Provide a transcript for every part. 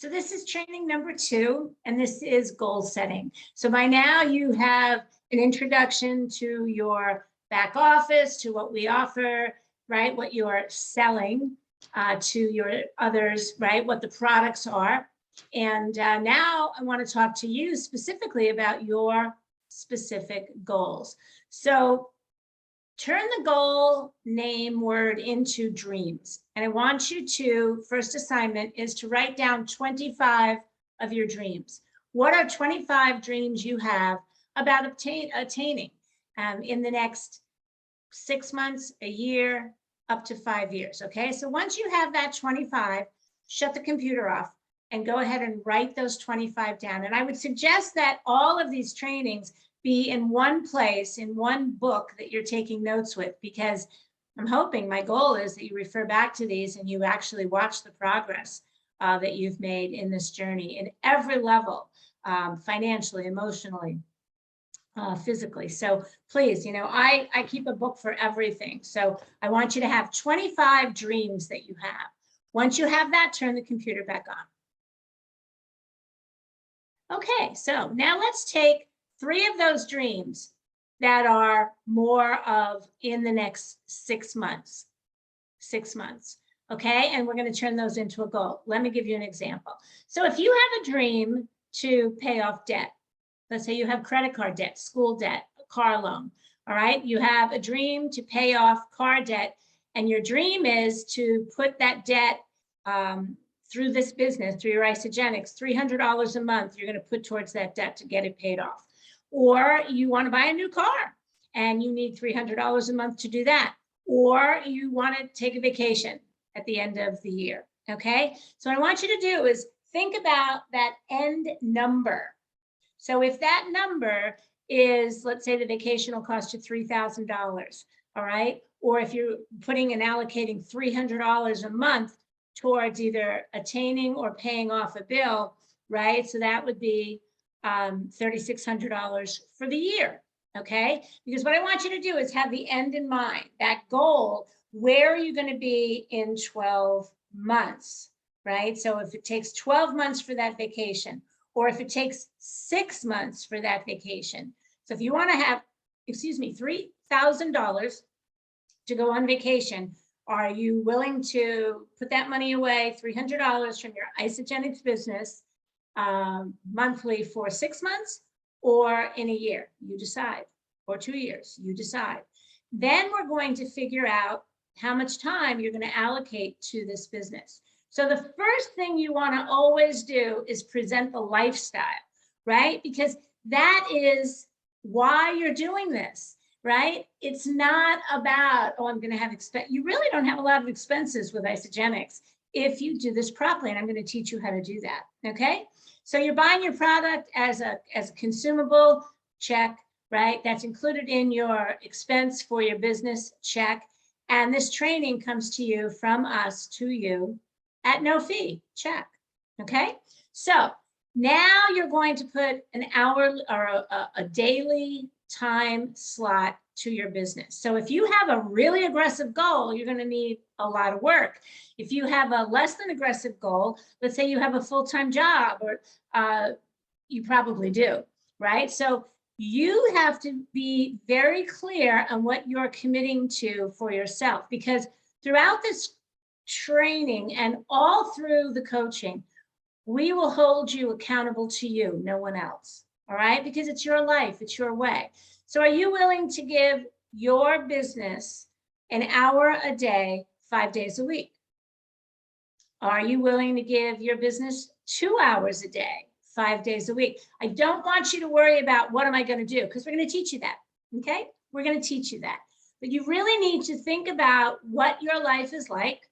So this is training number 2, and this is goal setting. So by now you have an introduction to your back office, to what we offer, right? What you are selling to your others, right? What the products are. And now I want to talk to you specifically about your specific goals. So turn the goal name word into dreams. And I want you to, first assignment is to write down 25 of your dreams. What are 25 dreams you have about attaining in the next 6 months, a year, up to 5 years, okay? So once you have that 25, shut the computer off and go ahead and write those 25 down. And I would suggest that all of these trainings be in one place, in one book that you're taking notes with, because I'm hoping, my goal is that you refer back to these and you actually watch the progress that you've made in this journey in every level, financially, emotionally, physically. So please, you know, I keep a book for everything. So I want you to have 25 dreams that you have. Once you have that, turn the computer back on. Okay, so now let's take 3 of those dreams that are more of in the next 6 months. 6 months, okay? And we're going to turn those into a goal. Let me give you an example. So if you have a dream to pay off debt, let's say you have credit card debt, school debt, a car loan, all right? You have a dream to pay off car debt, and your dream is to put that debt through this business, through your Isagenix, $300 a month, you're going to put towards that debt to get it paid off. Or you want to buy a new car and you need $300 a month to do that. Or you want to take a vacation at the end of the year, okay? So what I want you to do is think about that end number. So if that number is, let's say the vacation will cost you $3,000, all right? Or if you're putting and allocating $300 a month towards either attaining or paying off a bill, right? So that would be $3,600 for the year, okay? Because what I want you to do is have the end in mind, that goal, where are you going to be in 12 months, right? So if it takes 12 months for that vacation, or if it takes 6 months for that vacation. So if you want to have, $3,000 to go on vacation, are you willing to put that money away, $300 from your Isagenix business monthly for 6 months or in a year? You decide, or 2 years, you decide. Then we're going to figure out how much time you're going to allocate to this business. So the first thing you want to always do is present the lifestyle, right? Because that is why you're doing this, right? It's not about, oh, I'm going to have expense. You really don't have a lot of expenses with Isagenix if you do this properly, and I'm going to teach you how to do that, okay? So you're buying your product as a consumable, check, right? That's included in your expense for your business, check. And this training comes to you from us to you at no fee, check, okay? So now you're going to put an hour or a daily time slot to your business. So if you have a really aggressive goal, you're going to need a lot of work. If you have a less than aggressive goal, let's say you have a full-time job, or you probably do, right? So you have to be very clear on what you're committing to for yourself, because throughout this training and all through the coaching, we will hold you accountable to you, no one else, all right? Because it's your life, it's your way. So are you willing to give your business an hour a day, 5 days a week? Are you willing to give your business 2 hours a day, 5 days a week? I don't want you to worry about what am I going to do, because we're going to teach you that, okay? We're going to teach you that. But you really need to think about what your life is like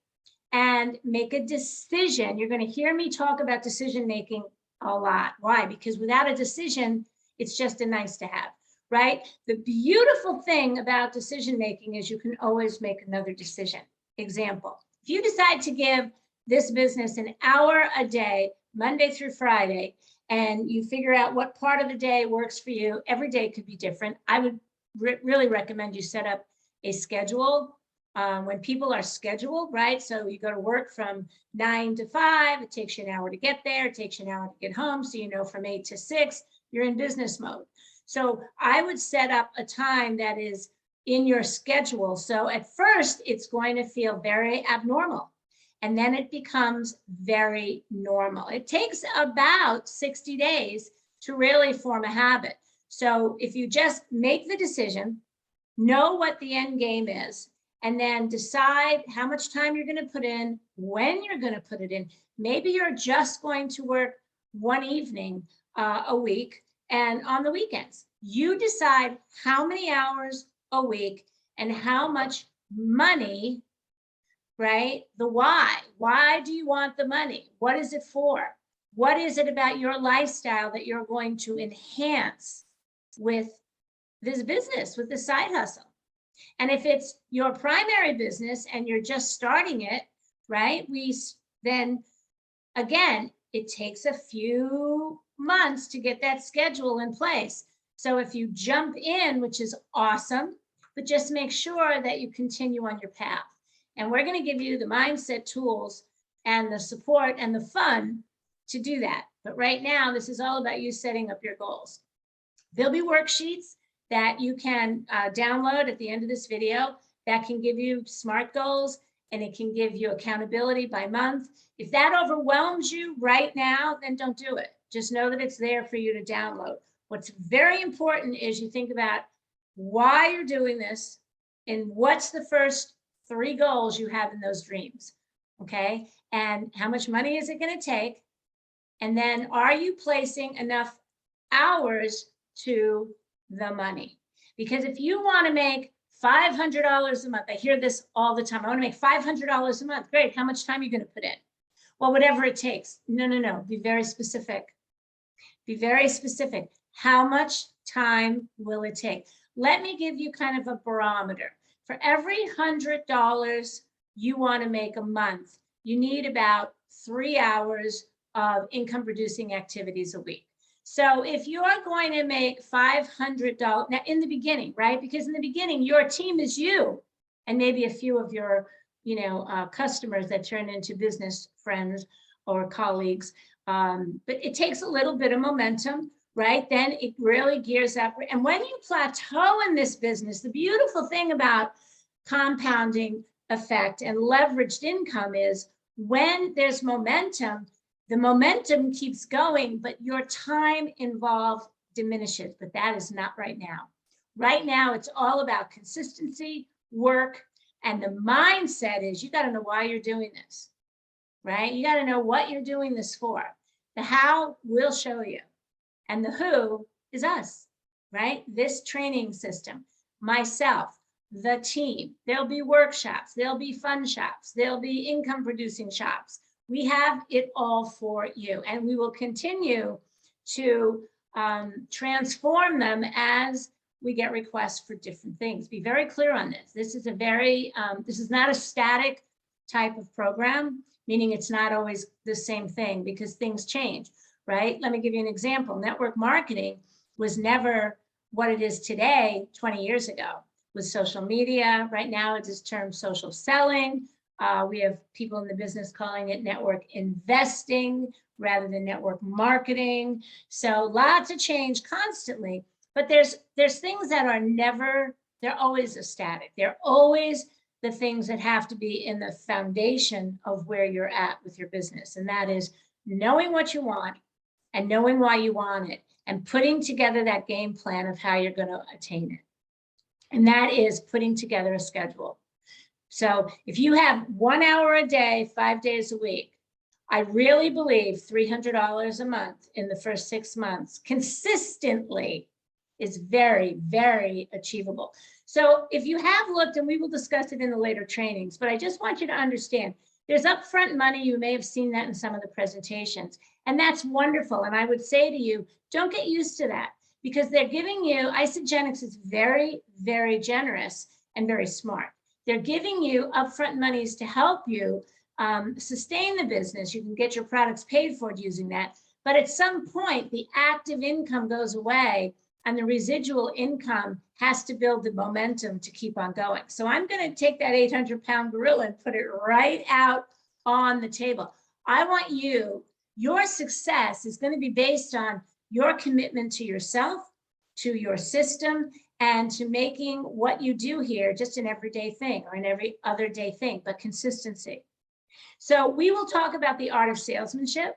and make a decision. You're going to hear me talk about decision making a lot. Why? Because without a decision, it's just a nice to have, right? The beautiful thing about decision making is you can always make another decision. Example, if you decide to give this business an hour a day, Monday through Friday, and you figure out what part of the day works for you, every day could be different. I would really recommend you set up a schedule when people are scheduled, right? So you go to work from 9 to 5, it takes you an hour to get there, it takes you an hour to get home. So, you know, from 8 to 6, you're in business mode. So I would set up a time that is in your schedule. So at first, it's going to feel very abnormal. And then it becomes very normal. It takes about 60 days to really form a habit. So if you just make the decision, know what the end game is, and then decide how much time you're going to put in, when you're going to put it in. Maybe you're just going to work one evening a week and on the weekends. You decide how many hours a week and how much money, right? The why. Why do you want the money? What is it for? What is it about your lifestyle that you're going to enhance with this business, with the side hustle? And if it's your primary business and you're just starting it, right? Then again, it takes a few months to get that schedule in place. So if you jump in, which is awesome, but just make sure that you continue on your path. And we're going to give you the mindset tools and the support and the fun to do that. But right now, this is all about you setting up your goals. There'll be worksheets that you can download at the end of this video that can give you SMART goals, and it can give you accountability by month. If that overwhelms you right now, then don't do it. Just know that it's there for you to download. What's very important is you think about why you're doing this and what's the first 3 goals you have in those dreams, okay? And how much money is it going to take? And then are you placing enough hours to the money? Because if you want to make $500 a month, I hear this all the time. I want to make $500 a month. Great. How much time are you going to put in? Well, whatever it takes. No. Be very specific. Be very specific. How much time will it take? Let me give you kind of a barometer. For every $100 you want to make a month, you need about 3 hours of income producing activities a week. So if you are going to make $500, now in the beginning, right? Because in the beginning, your team is you and maybe a few of your, customers that turn into business friends or colleagues. But it takes a little bit of momentum, right? Then it really gears up. And when you plateau in this business, the beautiful thing about compounding effect and leveraged income is when there's momentum, the momentum keeps going, but your time involved diminishes. But that is not right now. Right now, it's all about consistency, work, and the mindset is you got to know why you're doing this, right? You got to know what you're doing this for. The how will show you, and the who is us, right? This training system, myself, the team. There'll be workshops, there'll be fun shops, there'll be income producing shops. We have it all for you, and we will continue to transform them as we get requests for different things. Be very clear on this. This is this is not a static type of program, meaning it's not always the same thing because things change, right? Let me give you an example. Network marketing was never what it is today 20 years ago with social media. Right now it is termed social selling. We have people in the business calling it network investing rather than network marketing. So lots of change constantly, but there's things that are never, they're always a static. They're always the things that have to be in the foundation of where you're at with your business. And that is knowing what you want and knowing why you want it and putting together that game plan of how you're going to attain it. And that is putting together a schedule. So if you have 1 hour a day, 5 days a week, I really believe $300 a month in the first 6 months consistently is very, very achievable. So if you have looked, and we will discuss it in the later trainings, but I just want you to understand there's upfront money. You may have seen that in some of the presentations, and that's wonderful. And I would say to you, don't get used to that because they're giving you, Isagenix is very, very generous and very smart. They're giving you upfront monies to help you sustain the business. You can get your products paid for using that. But at some point, the active income goes away and the residual income has to build the momentum to keep on going. So I'm going to take that 800-pound gorilla and put it right out on the table. I want you, your success is going to be based on your commitment to yourself, to your system, and to making what you do here just an everyday thing or an every other day thing, but consistency. So we will talk about the art of salesmanship.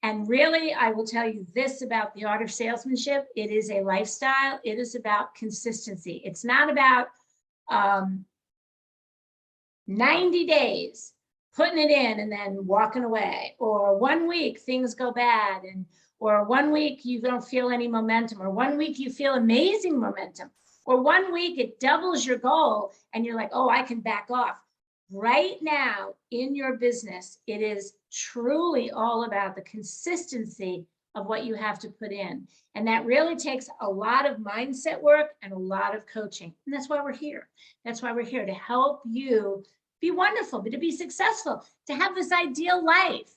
And really, I will tell you this about the art of salesmanship. It is a lifestyle. It is about consistency. It's not about 90 days putting it in and then walking away, or 1 week things go bad, and or 1 week you don't feel any momentum, or 1 week you feel amazing momentum, or 1 week it doubles your goal and you're like, oh, I can back off. Right now in your business, it is truly all about the consistency of what you have to put in. And that really takes a lot of mindset work and a lot of coaching. And that's why we're here. That's why we're here, to help you be wonderful, but to be successful, to have this ideal life,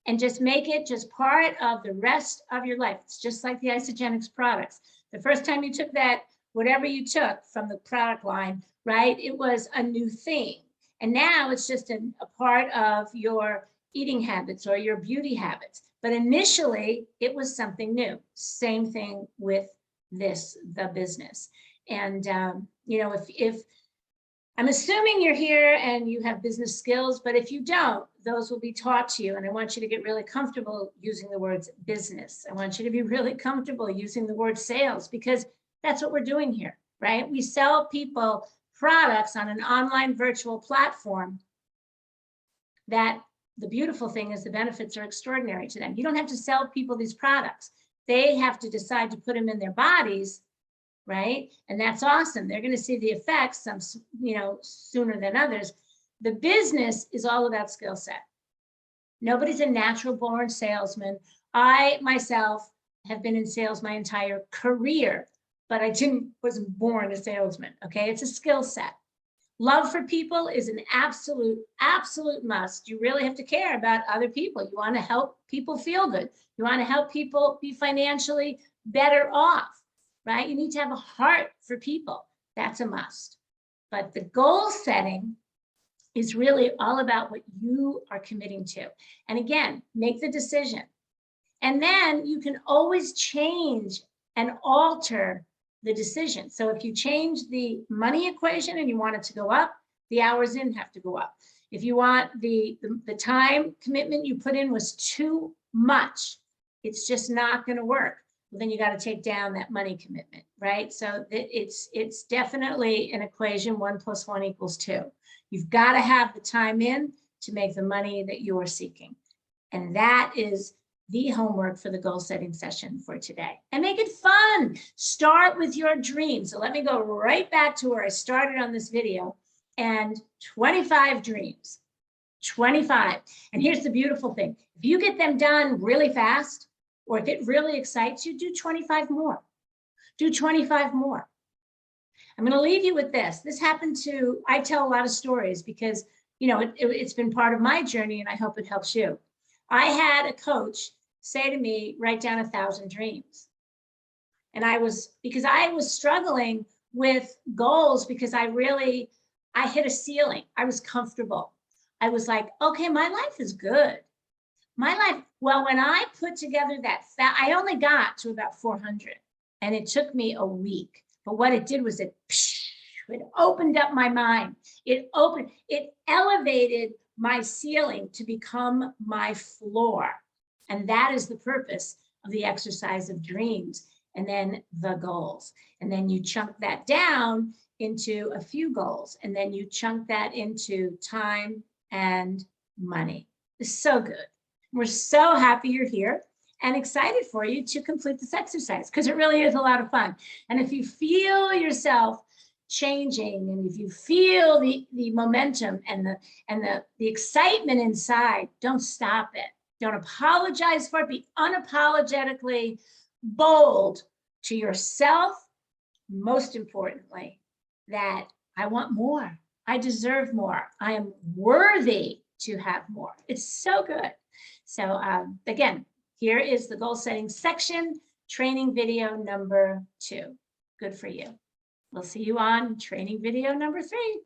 and just make it just part of the rest of your life. It's just like the Isagenix products. The first time you took that, whatever you took from the product line, right, it was a new thing. And now it's just a part of your eating habits or your beauty habits. But initially, it was something new. Same thing with the business. And, if I'm assuming you're here and you have business skills, but if you don't, those will be taught to you. And I want you to get really comfortable using the words business. I want you to be really comfortable using the word sales, because that's what we're doing here, right? We sell people products on an online virtual platform that the beautiful thing is the benefits are extraordinary to them. You don't have to sell people these products. They have to decide to put them in their bodies, right? And that's awesome. They're going to see the effects, some, sooner than others. The business is all about skill set. Nobody's a natural born salesman. I myself have been in sales my entire career, but I wasn't born a salesman. Okay, it's a skill set. Love for people is an absolute must. You really have to care about other people. You want to help people feel good. You want to help people be financially better off, right? You need to have a heart for people. That's a must. But the goal setting is really all about what you are committing to. And again, make the decision. And then you can always change and alter the decision. So if you change the money equation and you want it to go up, the hours in have to go up. If you want the time commitment you put in was too much, it's just not going to work. Well, then you got to take down that money commitment, right? So it's definitely an equation. 1 + 1 = 2. You've got to have the time in to make the money that you are seeking. And that is the homework for the goal setting session for today. And make it fun. Start with your dreams. So let me go right back to where I started on this video, and 25 dreams, 25. And here's the beautiful thing. If you get them done really fast, or if it really excites you, do 25 more. Do 25 more. I'm going to leave you with this. This happened I tell a lot of stories because, it's been part of my journey, and I hope it helps you. I had a coach say to me, write down 1,000 dreams. And because I was struggling with goals, because I hit a ceiling. I was comfortable. I was like, okay, my life is good. Well, when I put together I only got to about 400, and it took me a week. But what it did was it opened up my mind. It elevated my ceiling to become my floor. And that is the purpose of the exercise of dreams, and then the goals. And then you chunk that down into a few goals, and then you chunk that into time and money. It's so good. We're so happy you're here and excited for you to complete this exercise, because it really is a lot of fun. And if you feel yourself changing, and if you feel the momentum and the excitement inside, don't stop it. Don't apologize for it. Be unapologetically bold to yourself. Most importantly, that I want more. I deserve more. I am worthy to have more. It's so good. So again, here is the goal setting section. training video number 2. Good for you. We'll see you on training video number 3.